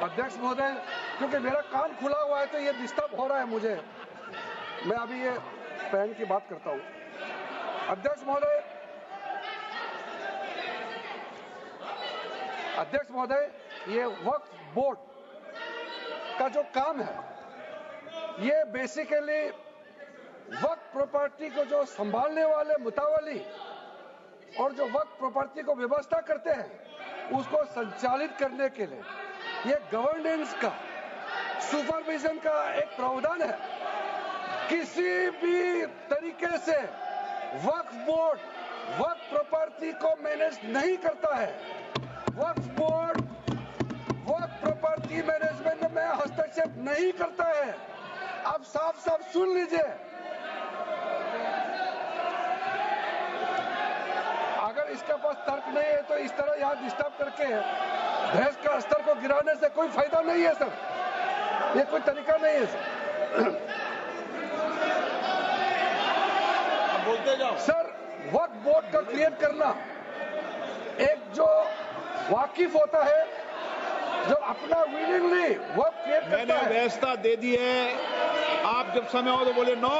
अध्यक्ष महोदय, क्योंकि मेरा कान खुला हुआ है तो ये डिस्टर्ब हो रहा है मुझे। मैं अभी ये फैन की बात करता हूँ। अध्यक्ष महोदय, ये वक्फ बोर्ड का जो काम है, ये बेसिकली वक्फ प्रॉपर्टी को जो संभालने वाले मुतावली और जो वक्फ प्रॉपर्टी को व्यवस्था करते हैं उसको संचालित करने के लिए ये गवर्नेंस का, सुपरविजन का एक प्रावधान है। किसी भी तरीके से वक्फ बोर्ड वक्फ प्रॉपर्टी को मैनेज नहीं करता है। वक्फ बोर्ड वक्फ प्रॉपर्टी मैनेजमेंट में हस्तक्षेप नहीं करता है। आप साफ साफ सुन लीजिए, अगर इसके पास तर्क नहीं है तो इस तरह यहाँ डिस्टर्ब करके बहस का स्तर को गिराने से कोई फायदा नहीं है सर। ये कोई तरीका नहीं है सर। बोलते जाओ सर, वक्फ बोर्ड का क्रिएट करना एक जो वाकिफ होता है, जो अपना विलिंगली वक्फ क्रिएट करता मैंने है। व्यवस्था दे दी है। आप जब समय हो तो बोले नो,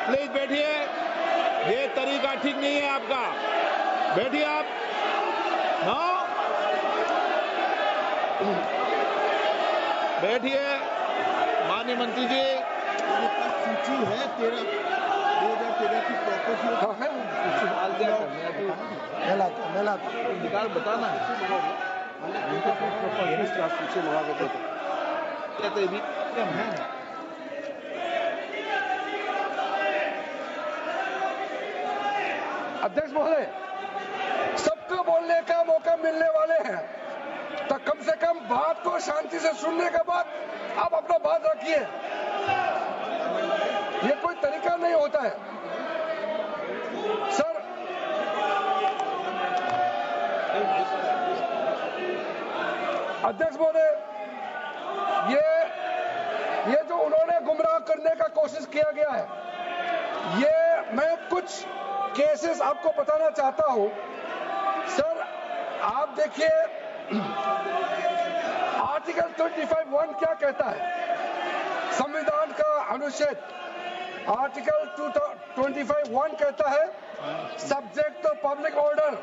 प्लीज बैठिए। ये तरीका ठीक नहीं है आपका। बैठिए आप। नो, बैठिए। माननीय मंत्री जी, सूची है 2013 की प्रॉपर्टी। हाँ है, मैं लाता निकाल बताना सूची मंगा के देते कहते भी है। अध्यक्ष महोदय, सबको बोलने का मौका मिलने वाले हैं तो कम से कम बात को शांति से सुनने के बाद आप अपना बात रखिए। ये कोई तरीका नहीं होता है सर। अध्यक्ष महोदय, ये जो उन्होंने गुमराह करने का कोशिश किया गया है, ये मैं कुछ केसेस आपको बताना चाहता हूं सर। आप देखिए आर्टिकल 25(1) क्या कहता है, संविधान का अनुच्छेद आर्टिकल 25(1) कहता है, subject to public order,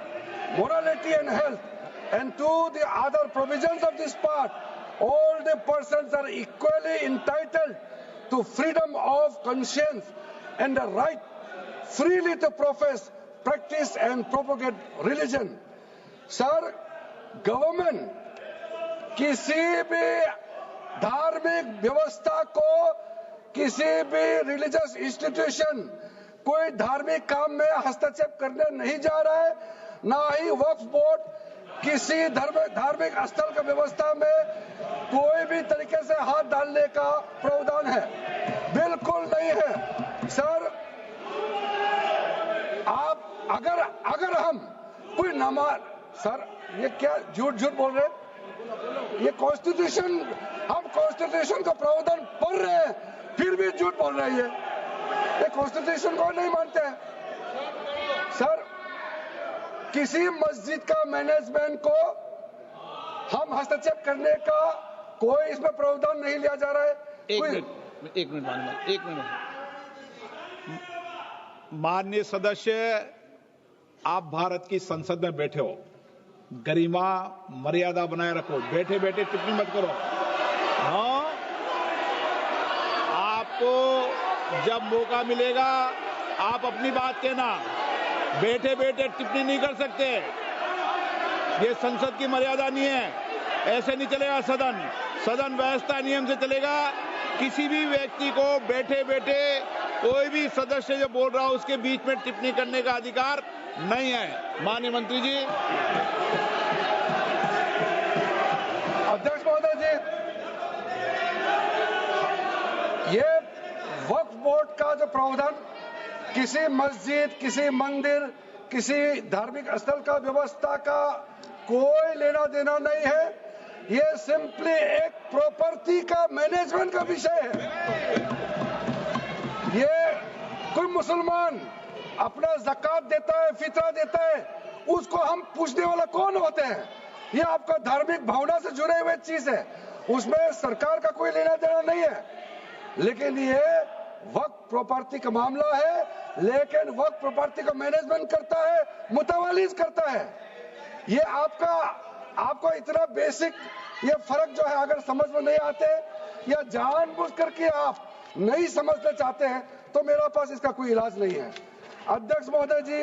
morality and health, and to the other provisions of this part, all the persons are equally entitled to freedom of conscience and the right freely to profess, practice and propagate religion. Sir, government किसी भी धार्मिक व्यवस्था को, किसी भी religious institution, कोई धार्मिक काम में हस्तक्षेप करने नहीं जा रहा है, ना ही वक्फ बोर्ड किसी धार्मिक स्थल की व्यवस्था में कोई भी तरीके से हाथ डालने का प्रावधान है, बिल्कुल नहीं है सर। आप अगर हम कोई नमाज, सर ये क्या झूठ बोल रहे हैं? ये कॉन्स्टिट्यूशन, हम कॉन्स्टिट्यूशन का प्रावधान पढ़ रहे हैं फिर भी झूठ बोल रहे हैं। ये कॉन्स्टिट्यूशन को नहीं मानते हैं सर। किसी मस्जिद का मैनेजमेंट को हम हस्तक्षेप करने का कोई इसमें प्रावधान नहीं लिया जा रहा है। एक मिनट। माननीय सदस्य, आप भारत की संसद में बैठे हो, गरिमा मर्यादा बनाए रखो। बैठे बैठे टिप्पणी मत करो। हाँ, आपको जब मौका मिलेगा आप अपनी बात कहना। बैठे बैठे टिप्पणी नहीं कर सकते, ये संसद की मर्यादा नहीं है। ऐसे नहीं चलेगा सदन व्यवस्था नियम से चलेगा। किसी भी व्यक्ति को बैठे बैठे कोई भी सदस्य जो बोल रहा हो उसके बीच में टिप्पणी करने का अधिकार नहीं है। माननीय मंत्री जी। अध्यक्ष महोदय जी, ये वक्फ बोर्ड का जो प्रावधान किसी मस्जिद, किसी मंदिर, किसी धार्मिक स्थल का व्यवस्था का कोई लेना देना नहीं है। ये सिंपली एक प्रॉपर्टी का मैनेजमेंट का विषय है। ये कोई मुसलमान अपना ज़कात देता है, फितरा देता है, उसको हम पूछने वाला कौन होते हैं? ये आपका धार्मिक भावना से जुड़े हुए चीज है, उसमें सरकार का कोई लेना देना नहीं है। लेकिन ये वक्फ प्रॉपर्टी का मामला है, लेकिन वक्फ प्रॉपर्टी का मैनेजमेंट करता है, मुतवालिज करता है। ये आपको इतना बेसिक ये फर्क जो है अगर समझ में नहीं आते या जानबूझ करके आप नहीं समझना चाहते हैं तो मेरा पास इसका कोई इलाज नहीं है। अध्यक्ष महोदय जी,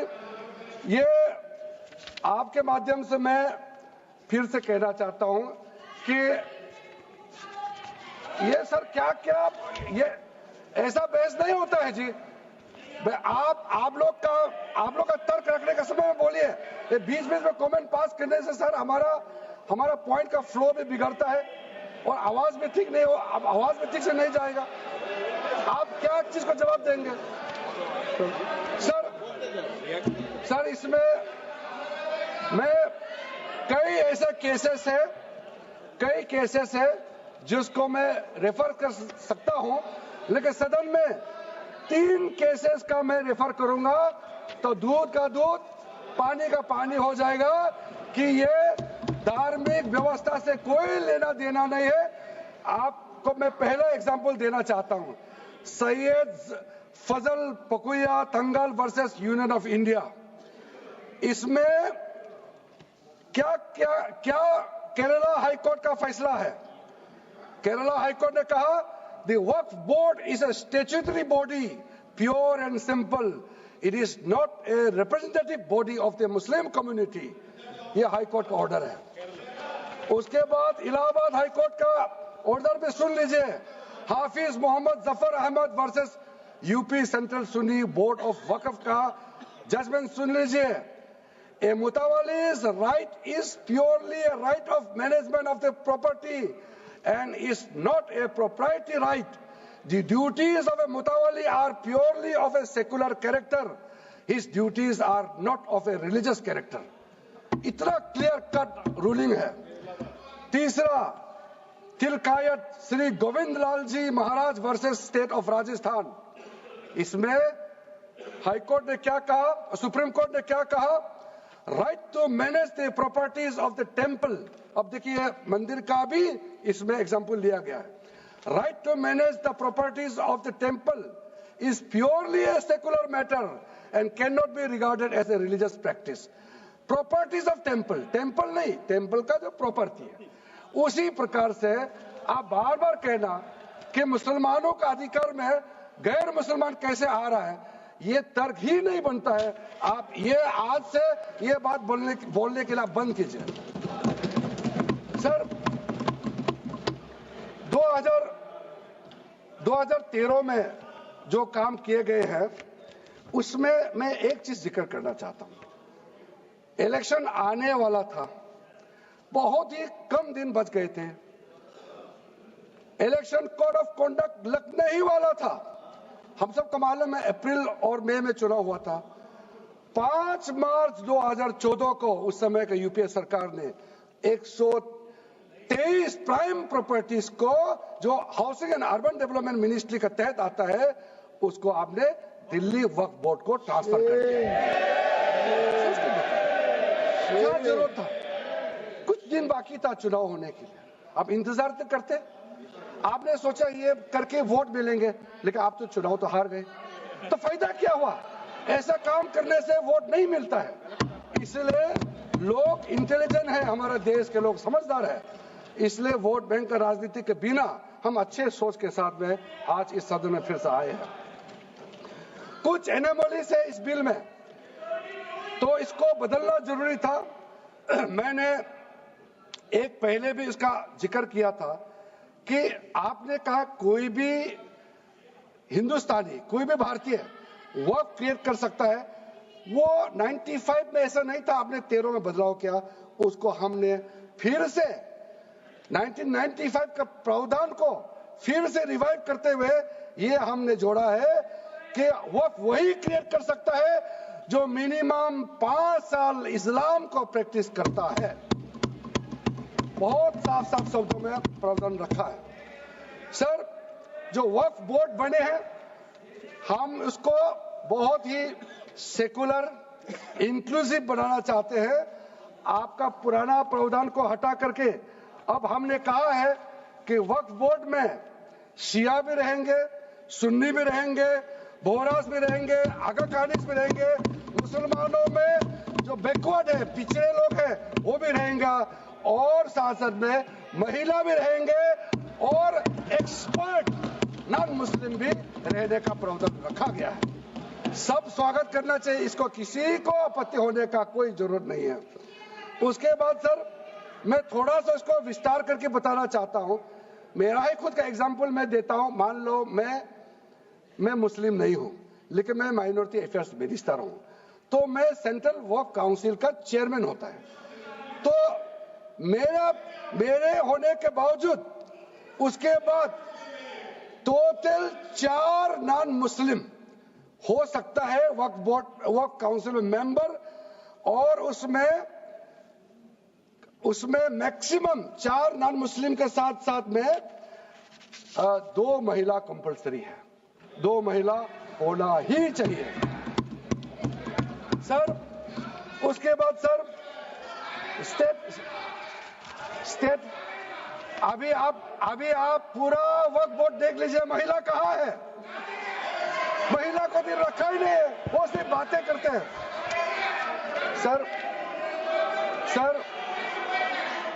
ये आपके माध्यम से मैं फिर से कहना चाहता हूं कि ये सर क्या ये ऐसा बहस नहीं होता है जी। आप लोग का तर्क रखने का समय में बोलिए, ये बीच में कमेंट पास करने से सर हमारा पॉइंट का फ्लो भी बिगड़ता है और आवाज में ठीक नहीं हो, अब आवाज में ठीक से नहीं जाएगा। आप क्या चीज को जवाब देंगे सर? इसमें मैं कई ऐसे केसेस है जिसको मैं रेफर कर सकता हूं, लेकिन सदन में 3 केसेस का मैं रेफर करूंगा तो दूध का दूध पानी का पानी हो जाएगा कि ये धार्मिक व्यवस्था से कोई लेना देना नहीं है। आपको मैं पहला एग्जांपल देना चाहता हूं, सैयद फजल पकुया तंगल वर्सेस यूनियन ऑफ इंडिया। इसमें क्या केरला हाईकोर्ट का फैसला है। केरला हाईकोर्ट ने कहा the Waqf board is a statutory body, pure and simple, it is not a representative body of the Muslim community. ये हाईकोर्ट का ऑर्डर है। उसके बाद इलाहाबाद हाईकोर्ट का ऑर्डर भी सुन लीजिए, Hafiz Mohammad Zafar Ahmad versus UP central Sunni board of Waqf का जजमेंट सुन लीजिए। A mutawalli's right is purely a right of management of the property and is not a proprietary right. The duties of a mutawalli are purely of a secular character. His duties are not of a religious character. इतना clear cut ruling है। तीसरा, तिलकायत श्री गोविंद लाल जी महाराज versus state of Rajasthan. इसमें high court ने क्या कहा, supreme court ने क्या कहा, right to manage the properties of the temple. अब देखिए मंदिर का भी इसमें एग्जांपल लिया गया है। Right to manage the properties of the temple is purely a secular matter and can not be regarded as a religious practice. Properties of temple नहीं, टेम्पल का जो प्रॉपर्टी है। उसी प्रकार से आप बार बार कहना कि मुसलमानों का अधिकार में गैर मुसलमान कैसे आ रहा है, ये तर्क ही नहीं बनता है। आप ये आज से ये बात बोलने के लिए बंद कीजिए। सर 2013 में जो काम किए गए हैं उसमें मैं एक चीज जिक्र करना चाहता हूं। इलेक्शन आने वाला था, बहुत ही कम दिन बच गए थे, इलेक्शन कोड ऑफ कॉन्डक्ट लगने ही वाला था। हम सबको मालूम है अप्रैल और मई में चुनाव हुआ था। 5 मार्च 2014 को उस समय का यूपीए सरकार ने 123 प्राइम प्रॉपर्टीज को जो housing and urban development ministry का तहत आता है उसको आपने दिल्ली वक्फ बोर्ड को ट्रांसफर कर दिया। क्या जरूरत था? कुछ दिन बाकी था चुनाव होने के लिए, आप इंतजार तो करते। आपने सोचा ये करके वोट मिलेंगे, लेकिन आप तो चुनाव तो हार गए, तो फायदा क्या हुआ? ऐसा काम करने से वोट नहीं मिलता है। इसलिए लोग इंटेलिजेंट है, हमारे देश के लोग समझदार है, इसलिए वोट बैंक का राजनीति के बिना हम अच्छे सोच के साथ में आज इस सदन में फिर से आए हैं। कुछ एनोमलीज है इस बिल में, तो इसको बदलना जरूरी था। मैंने एक पहले भी इसका जिक्र किया था कि आपने कहा कोई भी हिंदुस्तानी, कोई भी भारतीय वक्फ क्रिएट कर सकता है। वो 95 में ऐसा नहीं था, आपने 13 में बदलाव किया, उसको हमने फिर से 1995 का प्रावधान को फिर से रिवाइव करते हुए ये हमने जोड़ा है कि वक्फ वही क्रिएट कर सकता है जो मिनिमम 5 साल इस्लाम को प्रैक्टिस करता है। बहुत साफ शब्दों में प्रावधान रखा है। सर, जो वक्फ बोर्ड बने हैं हम उसको बहुत ही सेकुलर इंक्लूसिव बनाना चाहते हैं। आपका पुराना प्रावधान को हटा करके अब हमने कहा है कि वक्फ बोर्ड में शिया भी रहेंगे, सुन्नी भी रहेंगे, बोहरास भी रहेंगे, आगा खानिस भी रहेंगे, मुसलमानों में जो बैकवर्ड है, पिछड़े लोग हैं, वो भी रहेंगे, और साथ साथ में महिला भी रहेंगे और एक्सपर्ट नॉन मुस्लिम भी रहने का प्रावधान रखा गया है। सब स्वागत करना चाहिए, इसको किसी को आपत्ति होने का कोई जरूरत नहीं है। उसके बाद सर मैं थोड़ा सा इसको विस्तार करके बताना चाहता हूं। मेरा ही खुद का एग्जांपल मैं देता हूं। मान लो मैं मुस्लिम नहीं हूं, लेकिन मैं माइनॉरिटी अफेयर्स मिनिस्टर हूं, तो मैं सेंट्रल वक्फ काउंसिल का चेयरमैन होता है। तो मेरे होने के बावजूद उसके बाद टोटल 4 नॉन मुस्लिम हो सकता है वक्फ काउंसिल में मेंबर, और उसमें मैक्सिमम 4 नॉन मुस्लिम के साथ साथ में 2 महिला कंपलसरी है। 2 महिला होना ही चाहिए सर। उसके बाद सर स्टेट अभी आप पूरा वक्फ बोर्ड देख लीजिए, महिला कहाँ है? महिला को दिन रखा ही नहीं है, वो सिर्फ बातें करते हैं। सर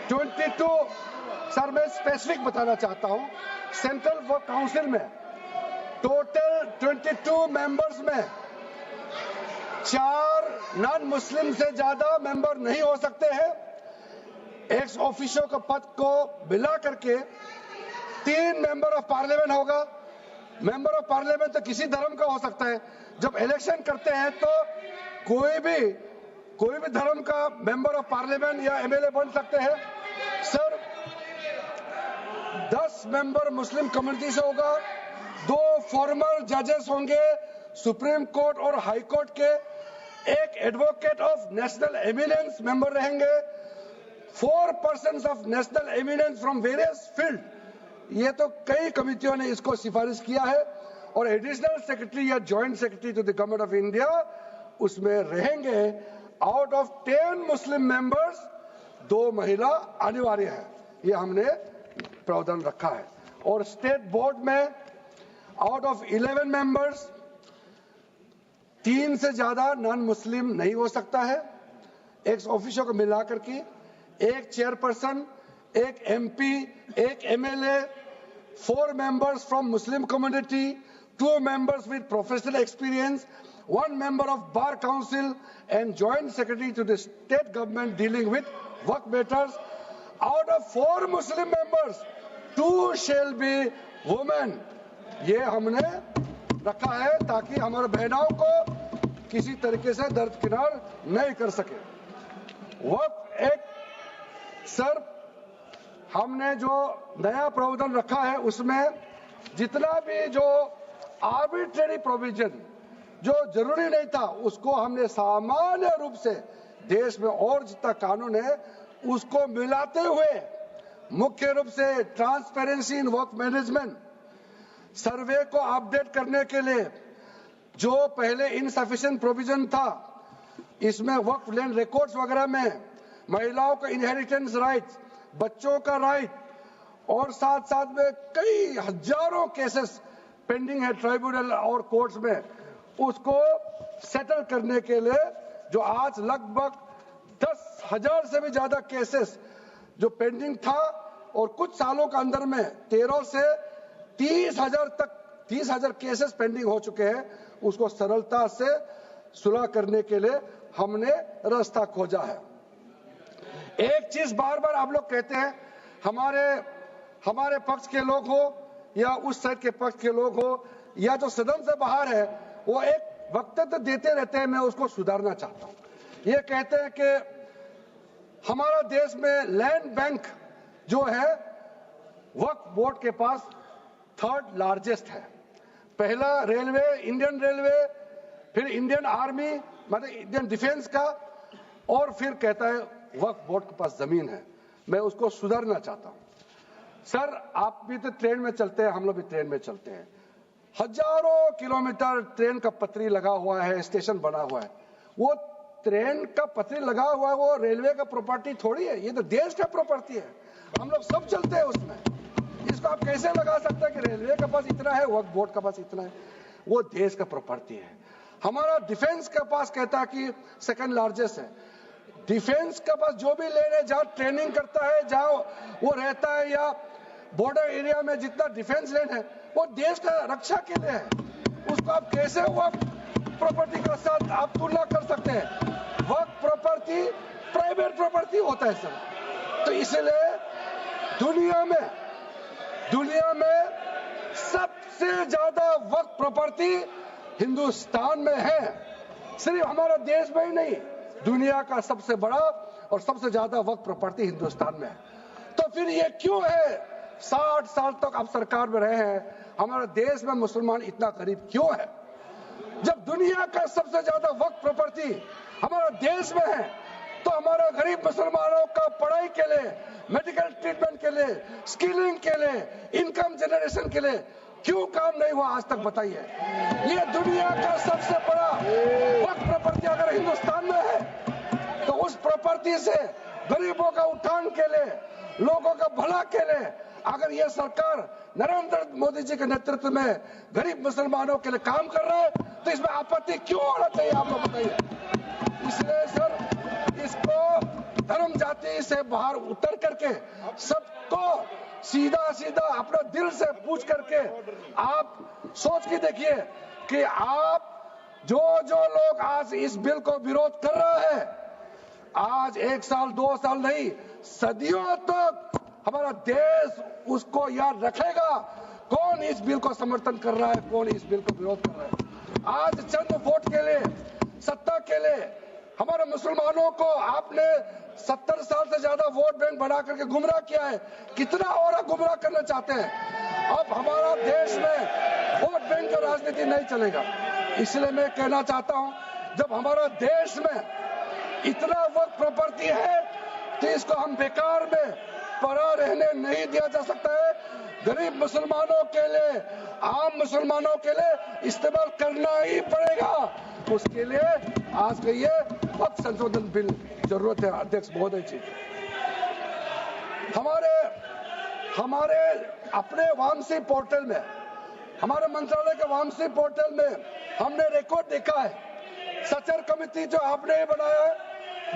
22 सर मैं स्पेसिफिक बताना चाहता हूं। सेंट्रल वक्फ काउंसिल में टोटल 22 मेंबर्स में 4 नॉन मुस्लिम से ज्यादा मेंबर नहीं हो सकते हैं। एक्स ऑफिशियो का पद को मिला करके 3 मेंबर ऑफ पार्लियामेंट होगा। मेंबर ऑफ पार्लियामेंट तो किसी धर्म का हो सकता है। जब इलेक्शन करते हैं तो कोई भी धर्म का मेंबर ऑफ पार्लियामेंट या एमएलए बन सकते हैं। सर 10 मेंबर मुस्लिम कम्युनिटी से होगा, 2 फॉर्मर जजेस होंगे सुप्रीम कोर्ट और हाई कोर्ट के, 1 advocate of national eminence member रहेंगे, 4 persons of national eminence from various field. ये तो कई कमिटियों ने इसको सिफारिश किया है, और एडिशनल सेक्रेटरी या joint secretary to the government of India उसमें रहेंगे। आउट ऑफ 10 मुस्लिम मेंबर्स 2 महिला अनिवार्य है, ये हमने प्रावधान रखा है। और स्टेट बोर्ड में आउट ऑफ 11 मेंबर्स 3 से ज्यादा नॉन मुस्लिम नहीं हो सकता है। एक्स ऑफिशियो को मिलाकर के 1 chairperson, 1 MP, 1 MLA, 4 members from Muslim community, 2 members with professional experience, 1 member of Bar Council and Joint Secretary to the state government dealing with work matters. Out of 4 Muslim members, 2 shall be women. ये हमने रखा है ताकि हमारे बहनों को किसी तरीके से दरकिनार नहीं कर सके। वक्फ एक्ट सर हमने जो नया प्रावधान रखा है उसमें जितना भी जो आर्बिट्रेरी प्रोविजन जो जरूरी नहीं था उसको हमने सामान्य रूप से देश में और जितना कानून है उसको मिलाते हुए मुख्य रूप से ट्रांसपेरेंसी इन वर्क मैनेजमेंट, सर्वे को अपडेट करने के लिए जो पहले इनसफिशिएंट प्रोविजन था, इसमें वक्फ लैंड रिकॉर्ड्स वगैरह में महिलाओं का इनहेरिटेंस राइट, बच्चों का राइट, और साथ साथ में कई हजारों केसेस पेंडिंग है ट्राइब्यूनल और कोर्ट्स में, उसको सेटल करने के लिए जो आज लगभग 10,000 से भी ज्यादा केसेस जो पेंडिंग था और कुछ सालों के अंदर में 13 से 30,000 केसेस पेंडिंग हो चुके हैं, उसको सरलता से सुलह करने के लिए हमने रास्ता खोजा है। एक चीज बार बार आप लोग कहते हैं, हमारे पक्ष के लोग हो या उस साइड के पक्ष के लोग हो या जो सदन से बाहर है, वो एक वक्तव्य देते रहते हैं, मैं उसको सुधारना चाहता हूं। ये कहते हैं कि हमारा देश में लैंड बैंक जो है वक्फ बोर्ड के पास 3rd लार्जेस्ट है। पहला रेलवे, इंडियन रेलवे, फिर इंडियन आर्मी मतलब इंडियन डिफेंस का, और फिर कहता है वक्फ बोर्ड के पास जमीन है। मैं उसको सुधारना चाहता हूं। सर आप भी तो ट्रेन में चलते हैं, हम लोग भी ट्रेन में चलते हैं, हजारों किलोमीटर ट्रेन का पटरी लगा हुआ है, स्टेशन बना हुआ है, वो ट्रेन का पटरी लगा हुआ है वो रेलवे का प्रॉपर्टी थोड़ी है, ये तो देश का प्रॉपर्टी है, हम लोग सब चलते हैं उसमें। इसको आप कैसे लगा सकते हैं कि रेलवे के पास इतना है, वक्फ बोर्ड के पास इतना है? वो देश का प्रॉपर्टी है। हमारा डिफेंस के पास कहता है कि सेकंड लार्जेस्ट है। डिफेंस के पास जो भी लैंड है, जहाँ ट्रेनिंग करता है, जहाँ वो रहता है, या बॉर्डर एरिया में जितना डिफेंस लैंड है वो देश का रक्षा के लिए है। उसको आप कैसे वक्फ प्रॉपर्टी के साथ आप तुलना कर सकते हैं? वक्फ प्रॉपर्टी प्राइवेट प्रॉपर्टी होता है सर। तो इसलिए दुनिया में सबसे ज्यादा वक्फ प्रॉपर्टी हिंदुस्तान में है। सिर्फ हमारा देश में ही नहीं, दुनिया का सबसे बड़ा और सबसे ज्यादा वक्फ प्रॉपर्टी हिंदुस्तान में है। तो फिर ये क्यों है 60 साल तक आप सरकार में रहे हैं, हमारे देश में मुसलमान इतना गरीब क्यों है? जब दुनिया का सबसे ज्यादा वक्फ प्रॉपर्टी हमारा देश में है, तो हमारा गरीब मुसलमानों का पढ़ाई के लिए, मेडिकल ट्रीटमेंट के लिए, स्किलिंग के लिए, इनकम जनरेशन के लिए क्यों काम नहीं हुआ आज तक? बताइए। ये दुनिया का सबसे बड़ा वक्फ प्रॉपर्टी अगर हिंदुस्तान में है, तो उस प्रॉपर्टी से गरीबों का उत्थान के लिए, लोगों का भला के लिए अगर ये सरकार नरेंद्र मोदी जी के नेतृत्व में गरीब मुसलमानों के लिए काम कर रहा है, तो इसमें आपत्ति क्यों होना चाहिए? आप लोग बताइए। इसलिए सर, इसको धर्म जाति से बाहर उतर करके सबको सीधा अपना दिल से पूछ करके आप सोच के देखिए कि आप जो लोग आज इस बिल को विरोध कर रहे हैं, आज 1 साल 2 साल नहीं, सदियों तक हमारा देश उसको याद रखेगा कौन इस बिल को समर्थन कर रहा है, कौन इस बिल को विरोध कर रहा है। आज चंद वोट के लिए, सत्ता के लिए हमारे मुसलमानों को आपने 70 साल से ज्यादा वोट बैंक बना करके गुमराह किया है। कितना और गुमराह करना चाहते हैं? अब हमारा देश में वोट बैंक का राजनीति नहीं चलेगा। इसलिए मैं कहना चाहता हूं, जब हमारा देश में इतना वक्फ प्रॉपर्टी है, तो इसको हम बेकार में पड़ा रहने नहीं दिया जा सकता है। गरीब मुसलमानों के लिए, आम मुसलमानों के लिए इस्तेमाल करना ही पड़ेगा। उसके लिए आज के ये वक्फ संशोधन बिल जरूरत है। अध्यक्ष महोदय जी, हमारे अपने वामसी पोर्टल में, हमारे मंत्रालय के वामसी पोर्टल में हमने रिकॉर्ड देखा है। सचर कमेटी जो आपने बनाया है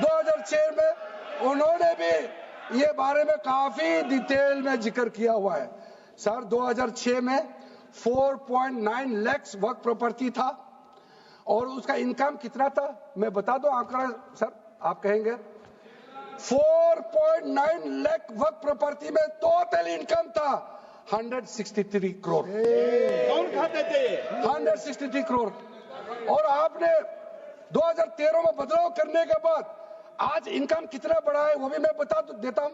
2006 में, उन्होंने भी ये बारे में काफी डिटेल में जिक्र किया हुआ है। सर 2006 में 4.9 लाख वक्फ प्रॉपर्टी था और उसका इनकम कितना था? मैं बता दूं आंकड़ा सर, आप कहेंगे 4.9 लाख वक्फ प्रॉपर्टी में टोटल इनकम था 163 करोड़। कौन खाते थे? 163 करोड़। और आपने 2013 में बदलाव करने के बाद आज इनकम कितना बढ़ा है वो भी मैं बता देता हूं।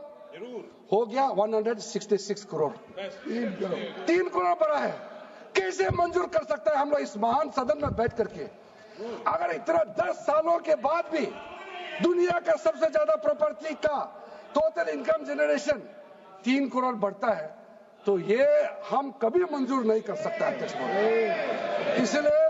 हो गया 166 करोड़। 3 करोड़ बढ़ा है। कैसे मंजूर कर सकता है हम लोग इस महान सदन में बैठ करके? अगर इतना 10 सालों के बाद भी दुनिया का सबसे ज्यादा प्रॉपर्टी का टोटल इनकम जनरेशन 3 करोड़ बढ़ता है, तो ये हम कभी मंजूर नहीं कर सकता अध्यक्ष। इसलिए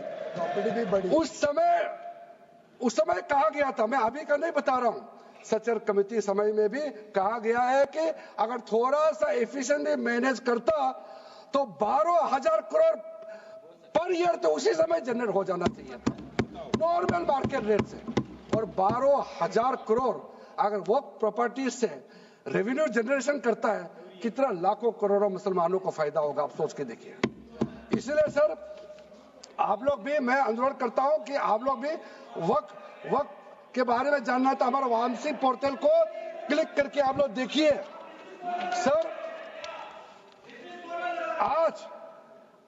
उस समय कहा गया था, मैं अभी का नहीं बता रहा हूं, सचर कमेटी समय में भी कहा गया है कि अगर थोड़ा सा एफिशिएंटली मैनेज करता तो 12,000 करोड़ पर ईयर तो उसी समय जनरेट हो जाना चाहिए था नॉर्मल मार्केट रेट से। और 12,000 करोड़ अगर वो प्रॉपर्टी से रेवेन्यू जनरेशन करता है, कितना लाखों करोड़ों मुसलमानों को फायदा होगा, आप सोच के देखिए। इसलिए सर आप लोग भी, मैं अनुरोध करता हूं कि आप लोग भी वक्फ के बारे में जानना था, हमारा वामसी पोर्टल को क्लिक करके आप लोग देखिए। सर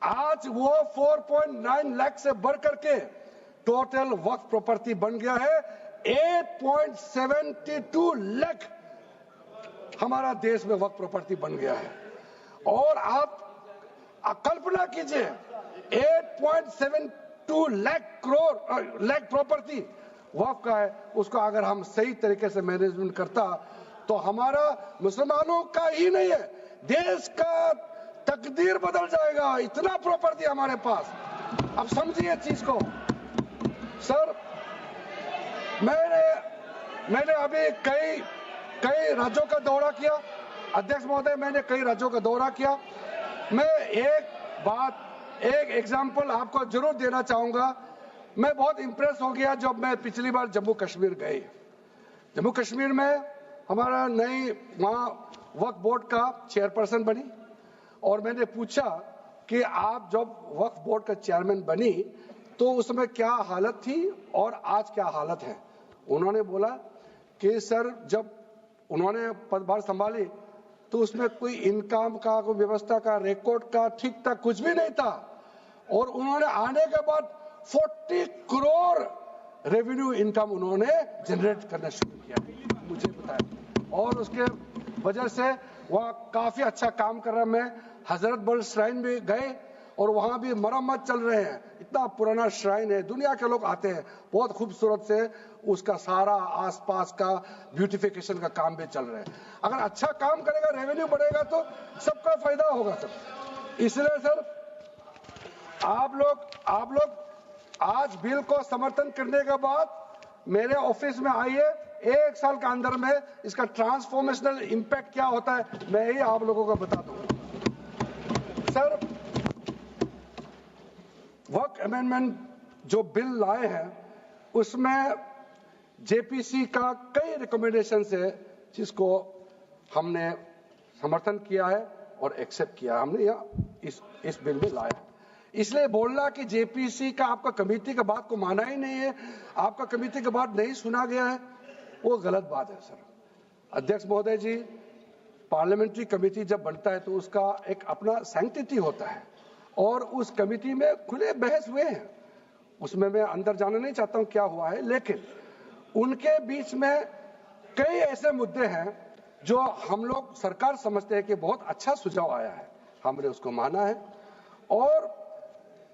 आज वो 4.9 लाख से बढ़ करके टोटल वक्फ प्रॉपर्टी बन गया है 8.72 लाख। हमारा देश में वक्फ प्रॉपर्टी बन गया है। और आप कल्पना कीजिए 8.72 लाख प्रॉपर्टी वक्फ का है, उसको अगर हम सही तरीके से मैनेजमेंट करता तो हमारा मुसलमानों का ही नहीं है, देश का तकदीर बदल जाएगा। इतना प्रॉपर्टी हमारे पास। अब समझिए चीज को। सर मैंने अभी कई राज्यों का दौरा किया अध्यक्ष महोदय, मैंने कई राज्यों का दौरा किया। मैं एक एग्जांपल आपको जरूर देना चाहूंगा। मैं बहुत इंप्रेस हो गया जब मैं पिछली बार जम्मू कश्मीर गई। जम्मू कश्मीर में हमारा नई वहाँ वक्फ बोर्ड का चेयरपर्सन बनी और मैंने पूछा कि आप जब वक्फ बोर्ड का चेयरमैन बनी तो उसमें क्या हालत थी और आज क्या हालत है। उन्होंने बोला कि सर जब उन्होंने पदभार संभाली तो उसमें कोई इनकम का, कोई व्यवस्था का, रिकॉर्ड का ठीक ठाक कुछ भी नहीं था और उन्होंने आने के बाद 40 करोड़ रेवेन्यू इनकम उन्होंने जनरेट करना शुरू किया, मुझे बताया। और उसके वजह से वह काफी अच्छा काम कर रहा है। मैं हजरत बल श्राइन भी गए और वहां भी मरम्मत चल रहे हैं। इतना पुराना श्राइन है, दुनिया के लोग आते हैं, बहुत खूबसूरत से उसका सारा आसपास का ब्यूटिफिकेशन का काम भी चल रहा है। अगर अच्छा काम करेगा, रेवेन्यू बढ़ेगा तो सबका फायदा होगा सर। इसलिए सर आप लोग आज बिल को समर्थन करने के बाद मेरे ऑफिस में आइए, 1 साल के अंदर में इसका ट्रांसफॉर्मेशनल इंपैक्ट क्या होता है मैं ही आप लोगों को बता दूंगा। सर वक्फ अमेंडमेंट जो बिल लाए हैं उसमें जेपीसी का कई रिकमेंडेशंस है जिसको हमने समर्थन किया है और एक्सेप्ट किया। हमने यह इस बिल में लाया। इसलिए बोलना कि जेपीसी का आपका कमेटी का बात को माना ही नहीं है, आपका कमेटी का बात नहीं सुना गया है, वो गलत बात है सर। अध्यक्ष महोदय जी, पार्लियामेंट्री कमेटी जब बनता है तो उसका एक अपना सैंक्टिटी होता है और उस कमेटी में खुले बहस हुए हैं। उसमें मैं अंदर जाना नहीं चाहता हूं क्या हुआ है, लेकिन उनके बीच में कई ऐसे मुद्दे हैं जो हम लोग सरकार समझते हैं कि बहुत अच्छा सुझाव आया है, हमने उसको माना है। और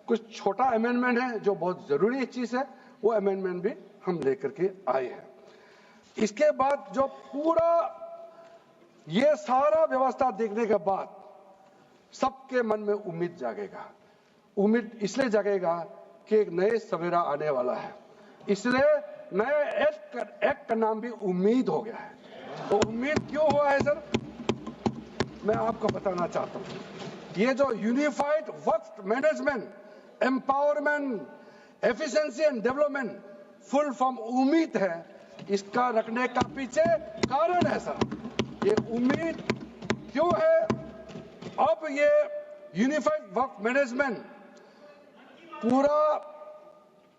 कुछ छोटा अमेंडमेंट है जो बहुत जरूरी चीज है, वो अमेंडमेंट भी हम लेकर के आए हैं। इसके बाद जो पूरा ये सारा व्यवस्था देखने के बाद सबके मन में उम्मीद जागेगा। उम्मीद इसलिए जागेगा कि एक नए सवेरा आने वाला है, इसलिए नए एक्ट का नाम भी उम्मीद हो गया है। तो उम्मीद क्यों हुआ है सर, मैं आपको बताना चाहता हूं। ये जो unified Waqf management, empowerment, efficiency and development, full form उम्मीद है, इसका रखने का पीछे कारण है सर। ये उम्मीद क्यों है, अब ये यूनिफाइड वक्फ मैनेजमेंट पूरा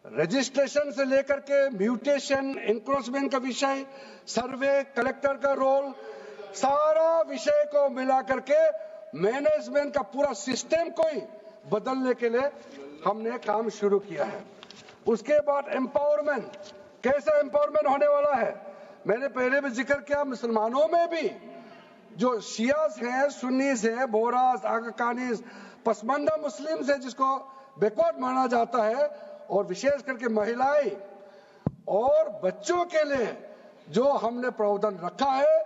रजिस्ट्रेशन से लेकर के म्यूटेशन, इंक्रोचमेंट का विषय, सर्वे, कलेक्टर का रोल, सारा विषय को मिला करके मैनेजमेंट का पूरा सिस्टम को ही बदलने के लिए हमने काम शुरू किया है। उसके बाद एम्पावरमेंट, कैसा एम्पावरमेंट होने वाला है, मैंने पहले भी जिक्र किया। मुसलमानों में भी जो शियास हैं, सुन्नीस हैं, बोरास, आगाकानीस, पसमानदा मुस्लिम्स है जिसको बैकवर्ड माना जाता है, और विशेष करके महिलाएं और बच्चों के लिए जो हमने प्रावधान रखा है,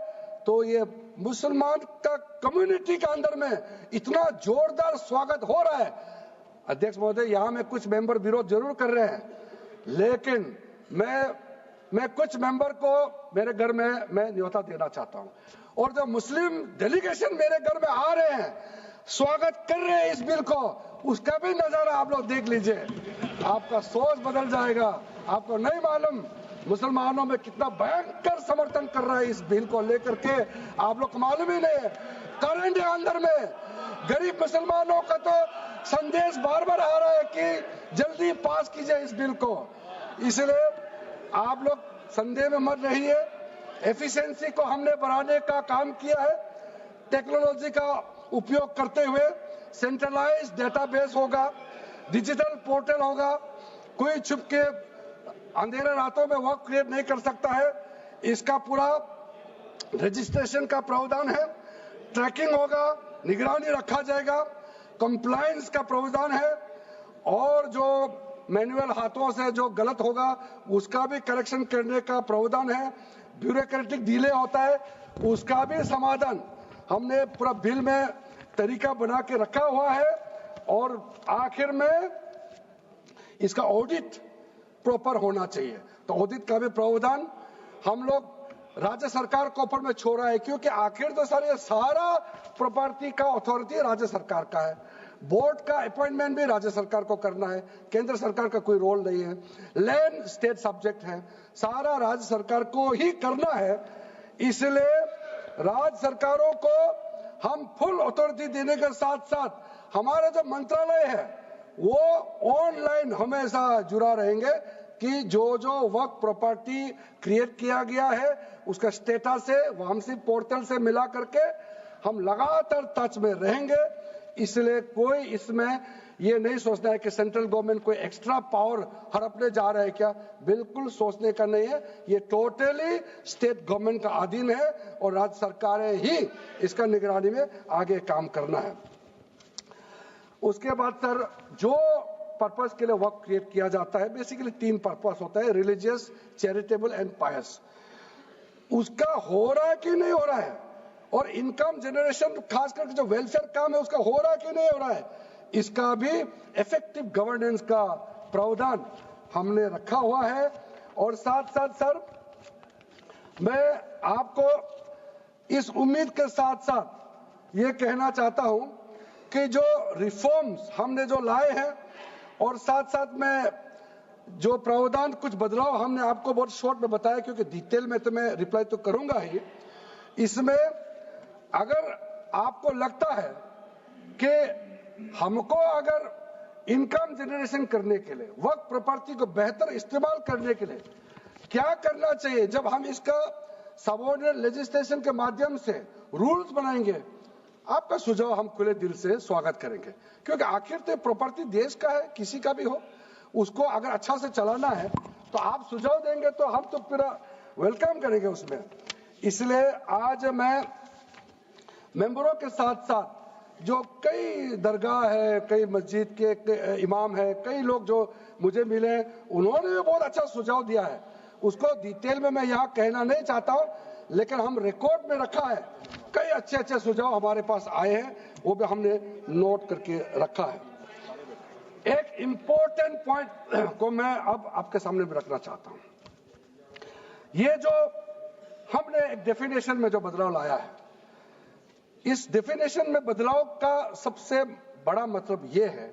तो ये मुसलमान का कम्युनिटी के अंदर में इतना जोरदार स्वागत हो रहा है। अध्यक्ष महोदय, यहाँ में कुछ मेंबर विरोध जरूर कर रहे हैं, लेकिन मैं कुछ मेंबर को मेरे घर में मैं न्योता देना चाहता हूँ। और जो मुस्लिम डेलीगेशन मेरे घर में आ रहे हैं, स्वागत कर रहे हैं इस बिल को, उसका भी नजारा आप लोग देख लीजिए, आपका सोच बदल जाएगा। आपको नहीं मालूम मुसलमानों में कितना भयंकर समर्थन कर रहा है इस बिल को लेकर के, आप लोग को मालूम ही नहीं है। करंट अंदर में गरीब मुसलमानों का तो संदेश बार बार आ रहा है कि जल्दी पास कीजिए इस बिल को। इसलिए आप लोग संदेह में मत रहिए। एफिशिएंसी को हमने बढ़ाने का काम किया है। टेक्नोलॉजी का उपयोग करते हुए सेंट्रलाइज्ड डेटाबेस होगा, डिजिटल पोर्टल होगा, कोई छुप के अंधेरे रातों में वर्क क्रिएट नहीं कर सकता है। इसका पूरा रजिस्ट्रेशन का प्रावधान है, ट्रैकिंग होगा, निगरानी रखा जाएगा, कंप्लायंस का प्रावधान है, और जो मैनुअल हाथों से जो गलत होगा उसका भी करेक्शन करने का प्रावधान है। ब्यूरोक्रेटिक डिले होता है उसका भी समाधान हमने पूरा बिल में तरीका बना के रखा हुआ है। और आखिर में इसका ऑडिट प्रॉपर होना चाहिए। तौहीद का भी प्रावधान हम लोग राज्य सरकार के ऊपर में छोड़ा है, क्योंकि आखिर तो सर ये सारा प्रॉपर्टी का अथॉरिटी राज्य सरकार का है। बोर्ड का अपॉइंटमेंट भी राज्य सरकार को करना है, केंद्र सरकार का कोई रोल नहीं है। लैंड स्टेट सब्जेक्ट है, सारा राज्य सरकार को ही करना है। इसलिए राज्य सरकारों को हम फुल अथॉरिटी देने के साथ साथ हमारा जो मंत्रालय है वो ऑनलाइन हमेशा जुड़ा रहेंगे कि जो वक्फ प्रॉपर्टी क्रिएट किया गया है उसका स्टेटस है वामसी पोर्टल से मिला करके हम लगातार टच में रहेंगे। इसलिए कोई इसमें ये नहीं सोचना है कि सेंट्रल गवर्नमेंट कोई एक्स्ट्रा पावर हड़पने जा रहा है क्या, बिल्कुल सोचने का नहीं है। ये टोटली स्टेट गवर्नमेंट का अधीन है और राज्य सरकारें ही इसका निगरानी में आगे काम करना है। उसके बाद सर जो पर्पस के लिए वक्फ क्रिएट किया जाता है, बेसिकली 3 पर्पस होता है, रिलीजियस, चैरिटेबल एंड पायस। उसका हो रहा है कि नहीं हो रहा है, और इनकम जनरेशन खास करके जो वेलफेयर काम है उसका हो रहा है कि नहीं हो रहा है, इसका भी इफेक्टिव गवर्नेंस का प्रावधान हमने रखा हुआ है। और साथ साथ सर मैं आपको इस उम्मीद के साथ साथ ये कहना चाहता हूं कि जो रिफॉर्म्स हमने जो लाए हैं और साथ साथ में जो प्रावधान कुछ बदलाव हमने आपको बहुत शॉर्ट में बताया, क्योंकि डिटेल में तो मैं रिप्लाई तो करूंगा ही। इसमें अगर आपको लगता है कि हमको अगर इनकम जनरेशन करने के लिए वक्फ प्रॉपर्टी को बेहतर इस्तेमाल करने के लिए क्या करना चाहिए, जब हम इसका सबऑर्डिनेट लेजिस्लेशन के माध्यम से रूल्स बनाएंगे, आपका सुझाव हम खुले दिल से स्वागत करेंगे। क्योंकि आखिर तो प्रॉपर्टी देश का है, किसी का भी हो, उसको अगर अच्छा से चलाना है तो आप सुझाव देंगे तो हम तो पूरा वेलकम करेंगे उसमें। इसलिए आज मैं मेंबरों के साथ साथ जो कई दरगाह है, कई मस्जिद के इमाम है, कई लोग जो मुझे मिले, उन्होंने भी बहुत अच्छा सुझाव दिया है। उसको डिटेल में मैं यहाँ कहना नहीं चाहता हूँ, लेकिन हम रिकॉर्ड में रखा है। कई अच्छे अच्छे सुझाव हमारे पास आए हैं, वो भी हमने नोट करके रखा है। एक इम्पोर्टेंट पॉइंट को मैं अब आपके सामने भी रखना चाहता हूं। ये जो हमने एक डेफिनेशन में जो बदलाव लाया है, इस डेफिनेशन में बदलाव का सबसे बड़ा मतलब ये है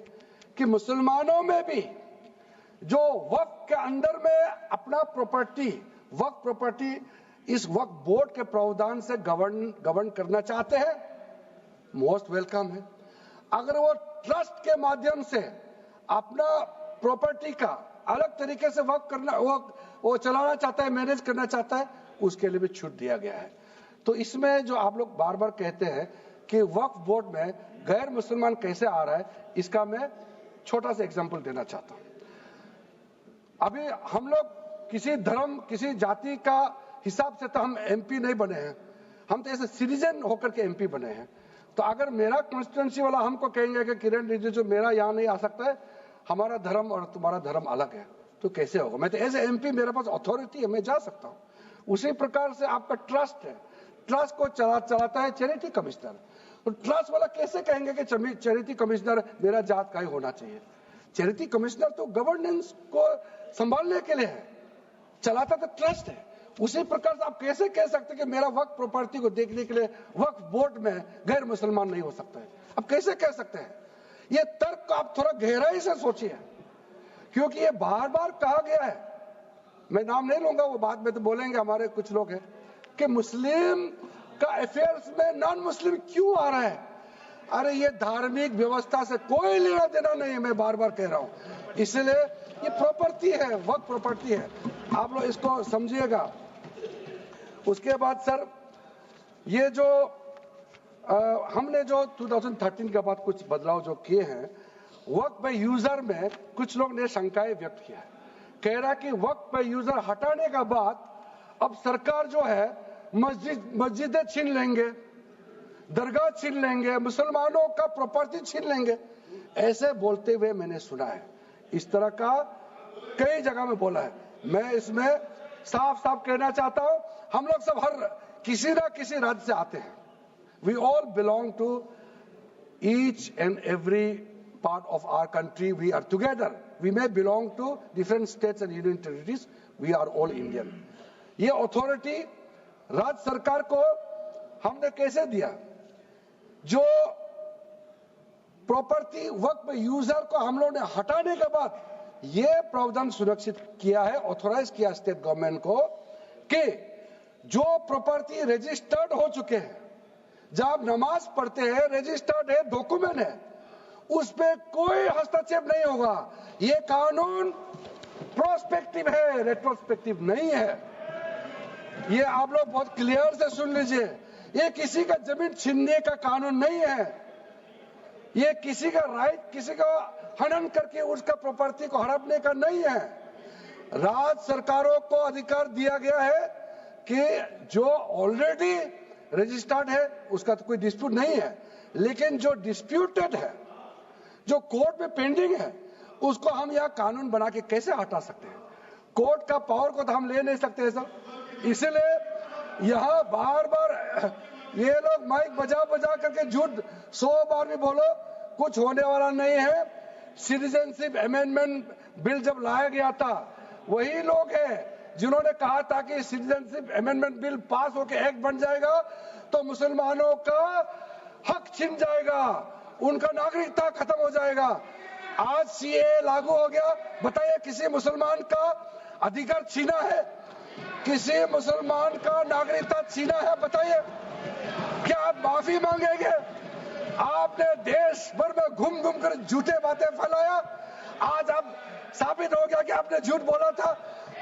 कि मुसलमानों में भी जो वक्फ के अंदर में अपना वक्फ प्रॉपर्टी इस वक्फ बोर्ड के प्रावधान से गवर्न करना चाहते हैं, मोस्ट वेलकम है। अगर वो ट्रस्ट के माध्यम से अपना प्रॉपर्टी का अलग तरीके से वक्फ करना वो चलाना चाहता है, मैनेज करना चाहता है, उसके लिए भी छूट दिया गया है। तो इसमें जो आप लोग बार बार कहते हैं कि वक्फ बोर्ड में गैर मुसलमान कैसे आ रहा है, इसका मैं छोटा सा एग्जांपल देना चाहता हूं। अभी हम लोग किसी धर्म, किसी जाति का हिसाब से तो हम एमपी नहीं बने हैं, हम तो ऐसे सिटीजन होकर के एमपी बने हैं। तो अगर मेरा कॉन्स्टिट्यूंसी वाला हमको कहेंगे कि किरण रिजिजू मेरा यहाँ नहीं आ सकता है, हमारा धर्म और तुम्हारा धर्म अलग है, तो कैसे होगा? मैं तो एज एमपी, मेरे पास अथॉरिटी है, मैं जा सकता हूँ। उसी प्रकार से आपका ट्रस्ट है, ट्रस्ट को चलाता है चैरिटी कमिश्नर। तो ट्रस्ट वाला कैसे कहेंगे कि चैरिटी कमिश्नर मेरा जात का ही होना चाहिए? चैरिटी कमिश्नर तो गवर्नेंस को संभालने के लिए है, चलाता तो ट्रस्ट है। उसी प्रकार से आप कैसे कह सकते हैं कि मेरा वक्फ प्रॉपर्टी को देखने के लिए वक्फ बोर्ड में गैर मुसलमान नहीं हो सकता है? आप कैसे कह सकते हैं? ये तर्क को आप थोड़ा गहराई से सोचिए, क्योंकि ये बार बार कहा गया है, मैं नाम नहीं लूंगा, वो बाद में तो बोलेंगे हमारे कुछ लोग हैं कि मुस्लिम का अफेयर्स में नॉन मुस्लिम क्यों आ रहा है। अरे ये धार्मिक व्यवस्था से कोई लेना देना नहीं है, मैं बार बार कह रहा हूं। इसलिए ये प्रॉपर्टी है, वक्फ प्रॉपर्टी है, आप लोग इसको समझिएगा। उसके बाद सर ये जो हमने जो 2013 के बाद कुछ बदलाव जो किए हैं, वक्फ बाय यूजर में कुछ लोग ने शंकाएं व्यक्त किया है, कह रहा कि वक्फ बाय यूजर हटाने के बाद अब सरकार जो है मस्जिदें छीन लेंगे, दरगाह छीन लेंगे, मुसलमानों का प्रॉपर्टी छीन लेंगे, ऐसे बोलते हुए मैंने सुना है। इस तरह का कई जगह में बोला है। मैं इसमें साफ साफ कहना चाहता हूं, हम लोग सब हर किसी ना किसी राज्य से आते हैं। We all belong to each and every part of our country. We are together. We may belong to different states and union territories, we are all Indian. ये अथॉरिटी राज्य सरकार को हमने कैसे दिया? जो प्रॉपर्टी वक्त में यूजर को हम लोगों ने हटाने के बाद ये प्रावधान सुरक्षित किया है, ऑथोराइज किया स्टेट गवर्नमेंट को कि जो प्रॉपर्टी रजिस्टर्ड हो चुके हैं, जब नमाज पढ़ते हैं, रजिस्टर्ड है, डॉक्यूमेंट है, उस पे कोई हस्तक्षेप नहीं होगा। ये कानून प्रोस्पेक्टिव है, रेट्रोस्पेक्टिव नहीं है। ये आप लोग बहुत क्लियर से सुन लीजिए, ये किसी का जमीन छीनने का कानून नहीं है। ये किसी का राइट, किसी का हनन करके उसका प्रॉपर्टी को हड़पने का नहीं है। राज्य सरकारों को अधिकार दिया गया है कि जो ऑलरेडी रजिस्टर्ड है उसका तो कोई डिस्प्यूट नहीं है, लेकिन जो डिस्प्यूटेड है, जो कोर्ट में पेंडिंग है, उसको हम यह कानून बना के कैसे हटा सकते हैं? कोर्ट का पावर को तो हम ले नहीं सकते सर। इसलिए यहां बार बार ये लोग माइक बजा बजा करके झूठ 100 बार भी बोलो, कुछ होने वाला नहीं है। सिटीजनशिप अमेंडमेंट बिल जब लाया गया था, वही लोग हैं जिन्होंने कहा था कि सिटीजनशिप अमेंडमेंट बिल पास होकर एक्ट बन जाएगा तो मुसलमानों का हक छिन जाएगा, उनका नागरिकता खत्म हो जाएगा। आज सीए लागू हो गया, बताइए किसी मुसलमान का अधिकार छीना है? किसी मुसलमान का नागरिकता छीना है? बताइए, क्या आप माफी मांगेंगे? आपने देश भर में घूम घूम कर झूठे बातें फैलाया, आज आप साबित हो गया कि आपने झूठ बोला था,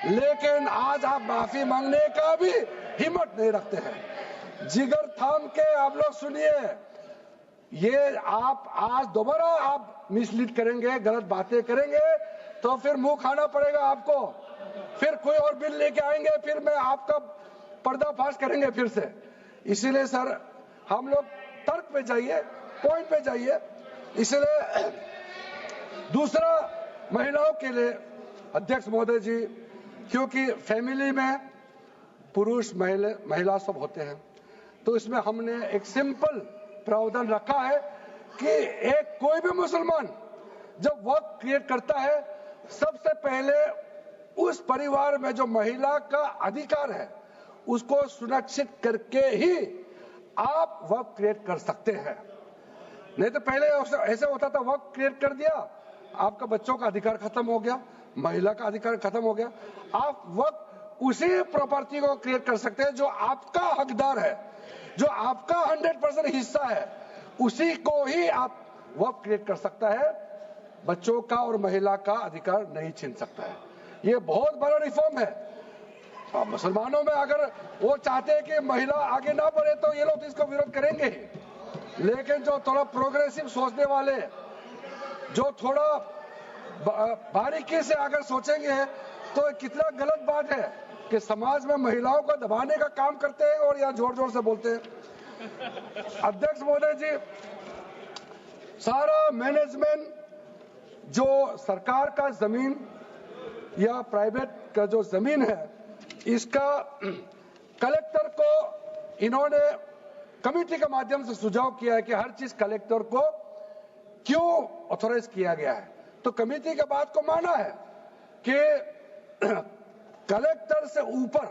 लेकिन आज आप माफी मांगने का भी हिम्मत नहीं रखते हैं। जिगर थाम के आप लोग सुनिए, ये आप आज दोबारा आप मिसलीड करेंगे, गलत बातें करेंगे तो फिर मुंह खाना पड़ेगा आपको। फिर कोई और बिल लेके आएंगे, फिर मैं आपका पर्दाफाश करेंगे फिर से। इसीलिए सर हम लोग तर्क पे जाइए, पॉइंट पे जाइए। इसलिए दूसरा, महिलाओं के लिए अध्यक्ष महोदय जी, क्योंकि फैमिली में पुरुष महिला सब होते हैं, तो इसमें हमने एक सिंपल प्रावधान रखा है कि एक कोई भी मुसलमान जब वर्क क्रिएट करता है, सबसे पहले उस परिवार में जो महिला का अधिकार है उसको सुनिश्चित करके ही आप वर्क क्रिएट कर सकते हैं। नहीं तो पहले ऐसे होता था, वर्क क्रिएट कर दिया, आपका बच्चों का अधिकार खत्म हो गया, महिला का अधिकार खत्म हो गया। आप वर्क उसी प्रॉपर्टी को क्रिएट कर सकते हैं जो आपका हकदार है, जो आपका 100% हिस्सा है, उसी को ही आप वर्क क्रिएट कर सकता है। बच्चों का और महिला का अधिकार नहीं छीन सकता है। ये बहुत बड़ा रिफॉर्म है। मुसलमानों में अगर वो चाहते हैं कि महिला आगे ना बढ़े तो ये लोग इसको विरोध करेंगे ही, लेकिन जो थोड़ा प्रोग्रेसिव सोचने वाले, जो थोड़ा बारीकी से अगर सोचेंगे तो कितना गलत बात है कि समाज में महिलाओं को दबाने का काम करते हैं और यहाँ जोर जोर से बोलते हैं। अध्यक्ष महोदय जी, सारा मैनेजमेंट जो सरकार का जमीन या प्राइवेट का जो जमीन है, इसका कलेक्टर को इन्होंने कमेटी के माध्यम से सुझाव किया है कि हर चीज कलेक्टर को क्यों ऑथोराइज किया गया है। तो कमेटी के बात को माना है कि कलेक्टर से ऊपर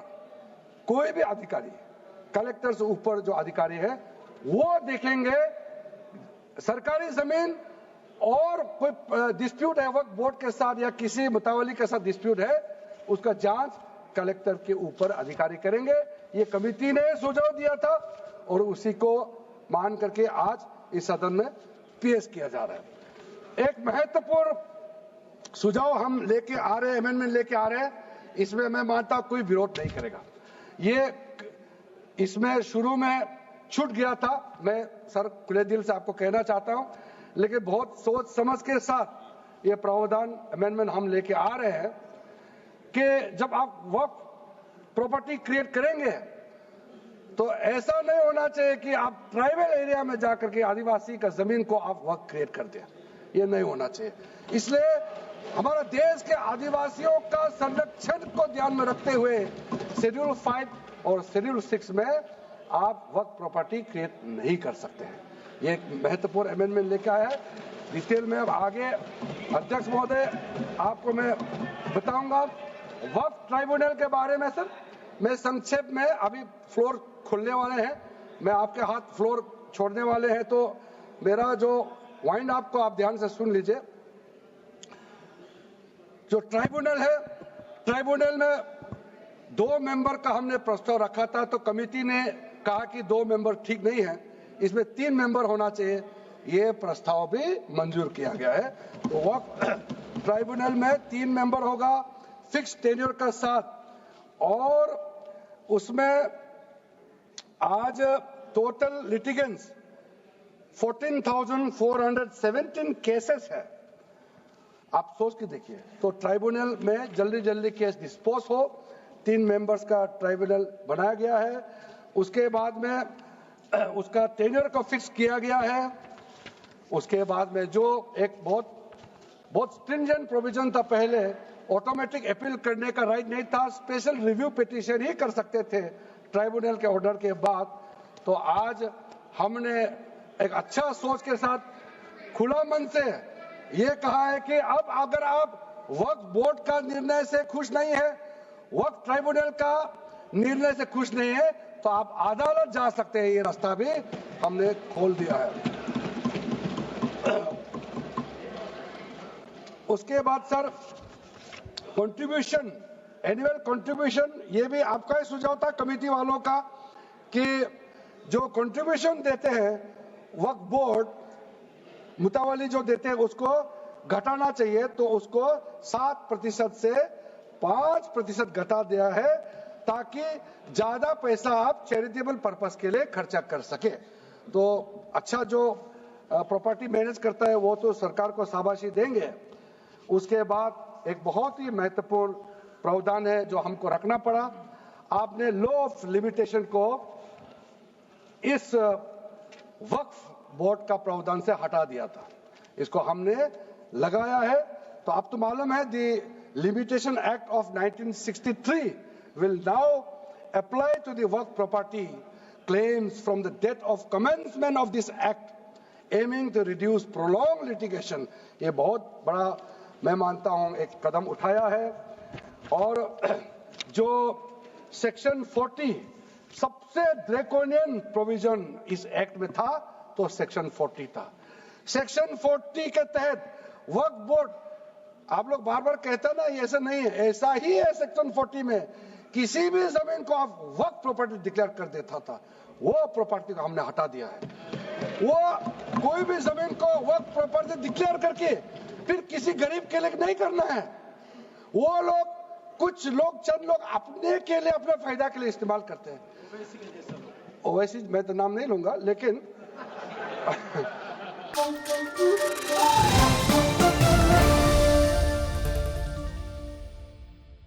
कोई भी अधिकारी, कलेक्टर से ऊपर जो अधिकारी है वो देखेंगे सरकारी जमीन और कोई डिस्प्यूट है वक्फ बोर्ड के साथ या किसी मुतावली के साथ डिस्प्यूट है, उसका जांच कलेक्टर के ऊपर अधिकारी करेंगे। ये कमेटी ने सुझाव दिया था और उसी को मान करके आज इस सदन में पेश किया जा रहा है। एक महत्वपूर्ण सुझाव हम लेके आ रहे हैं, अमेंडमेंट लेके आ रहे हैं, इसमें मैं मानता हूं कोई विरोध नहीं करेगा। ये इसमें शुरू में छूट गया था, मैं सर खुले दिल से आपको कहना चाहता हूं, लेकिन बहुत सोच समझ के साथ ये प्रावधान अमेंडमेंट हम लेके आ रहे हैं कि जब आप वर्क प्रॉपर्टी क्रिएट करेंगे तो ऐसा नहीं होना चाहिए कि आप ट्राइबल एरिया में जाकर के आदिवासी का जमीन को आप वर्क क्रिएट कर दें, ये नहीं होना चाहिए। इसलिए हमारा देश के आदिवासियों का संरक्षण को ध्यान में रखते हुए शेड्यूल 5 और शेड्यूल 6 में आप वर्क प्रॉपर्टी क्रिएट नहीं कर सकते हैं। ये एक महत्वपूर्ण अमेंडमेंट लेकर आया है। डिटेल में अब आगे अध्यक्ष महोदय आपको मैं बताऊंगा वक्फ ट्राइब्यूनल के बारे में सर मैं संक्षेप में, अभी फ्लोर खुलने वाले हैं, मैं आपके हाथ फ्लोर छोड़ने वाले हैं, तो मेरा जो वाइंड अप को आप ध्यान से सुन लीजिए। जो ट्राइब्यूनल है, ट्राइब्यूनल में 2 मेंबर का हमने प्रस्ताव रखा था, तो कमेटी ने कहा कि 2 मेंबर ठीक नहीं है, इसमें 3 मेंबर होना चाहिए। ये प्रस्ताव भी मंजूर किया गया है। तो वक्फ ट्राइब्यूनल में 3 मेंबर होगा फिक्स टेन्योर का साथ, और उसमें आज टोटल लिटिगेंट्स 14,417 केसेस है। आप सोच के देखिए, तो ट्राइब्यूनल में जल्दी जल्दी केस डिस्पोज हो, 3 मेंबर्स का ट्राइब्यूनल बनाया गया है। उसके बाद में उसका टेन्योर को फिक्स किया गया है। उसके बाद में जो एक बहुत स्ट्रिंजेंट प्रोविजन था, पहले ऑटोमेटिक अपील करने का राइट नहीं था, स्पेशल रिव्यू पिटीशन ही कर सकते थे ट्राइब्यूनल के ऑर्डर के बाद। तो आज हमने एक अच्छा सोच के साथ खुला मन से ये कहा है कि अब अगर आप वक्फ बोर्ड का निर्णय से खुश नहीं है, वक्फ ट्राइब्यूनल का निर्णय से खुश नहीं है, तो आप अदालत जा सकते हैं। ये रास्ता भी हमने खोल दिया है। उसके बाद सर कंट्रीब्यूशन, एनुअल कंट्रीब्यूशन, ये भी आपका ही सुझाव था कमेटी वालों का कि जो कंट्रीब्यूशन देते हैं वक्फ बोर्ड मुतावली जो देते हैं उसको घटाना चाहिए, तो उसको 7% से 5% घटा दिया है, ताकि ज्यादा पैसा आप चैरिटेबल पर्पस के लिए खर्चा कर सके। तो अच्छा, जो प्रॉपर्टी मैनेज करता है वो तो सरकार को शाबाशी देंगे। उसके बाद एक बहुत ही महत्वपूर्ण प्रावधान है जो हमको रखना पड़ा, आपने लॉ ऑफ लिमिटेशन को इस वक्फ बोर्ड का प्रावधान से हटा दिया था, इसको हमने लगाया है। तो अब तो मालूम है the limitation act of 1963 will now apply to the work property claims from the date of commencement of this act, aiming to reduce prolonged litigation। ये बहुत बड़ा मैं मानता हूं एक कदम उठाया है। और जो सेक्शन 40 सबसे ड्रैकोनियन प्रोविजन इस एक्ट में था, तो सेक्शन 40 था। सेक्शन 40 के तहत वक्फ बोर्ड, आप लोग बार बार कहते हैं ना, ये ऐसा नहीं है, ऐसा ही है। सेक्शन 40 में किसी भी जमीन को आप वक्फ प्रॉपर्टी डिक्लेयर कर देता था, वो प्रॉपर्टी को हमने हटा दिया है। वो कोई भी जमीन को वक्फ प्रॉपर्टी डिक्लेयर करके फिर किसी गरीब के लिए नहीं करना है। वो लोग, कुछ लोग, चंद लोग अपने के लिए, अपने फायदा के लिए इस्तेमाल करते हैं। ओवैसी मैं तो नाम नहीं लूंगा, लेकिन